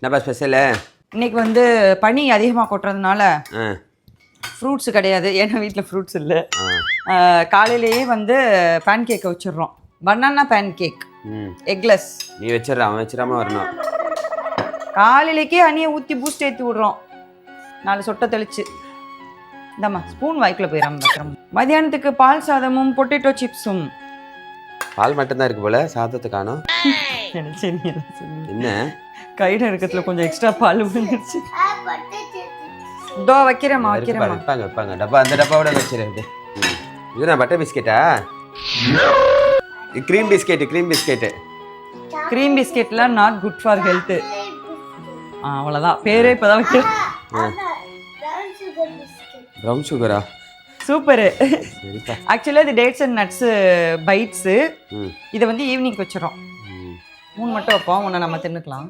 என்னப்பா ஸ்பெஷலு? இன்னைக்கு வந்து பனி அதிகமாக கொட்டுறதுனால ஆ ஃப்ரூட்ஸ் கிடையாது, ஏன்னா வீட்டில் ஃப்ரூட்ஸ் இல்லை. காலையிலேயே வந்து பேன் கேக்கை வச்சிடுறோம். Banana pancake, eggless. நீ வச்சிடற, அவன் வச்சிடாம வரணும். காலையிலேக்கே அணியை ஊற்றி பூஸ்ட் ஏற்றி விட்றோம், 4 சொட்டை தெளிச்சு. இந்தாம்மா ஸ்பூன் வாய்க்கில் போயிடாம பத்திரம். மதியானத்துக்கு பால் சாதமும் பொட்டேட்டோ சிப்ஸும். பால் மட்டும்தான் இருக்கு போல, சாதத்தை காணோம். என்ன கையில் இருக்கிறதுல கொஞ்சம் எக்ஸ்ட்ரா பால் விழுந்துருச்சு. இதோ வைக்கிறேம்மா வைக்கிறேம்மா. வைப்பாங்க வைப்பாங்க, டப்பா அந்த டப்பாவோட வச்சிருது. இது நான் பட்டர் பிஸ்கெட்டா? Cream biscuit, cream biscuit. Cream பிஸ்கெட்லாம் நாட் குட் ஃபார் ஹெல்த்து. அவ்வளோதான், பேரே இப்போதான் வைக்கிறேன். ப்ரௌன் சுகரா? சூப்பரு. ஆக்சுவலாக இது டேட்ஸ் அண்ட் நட்ஸு பைட்ஸு. இதை வந்து ஈவினிங் வச்சிடறோம். 3 மட்டும் வைப்போம், ஒன்று நம்ம தின்னுக்கலாம்.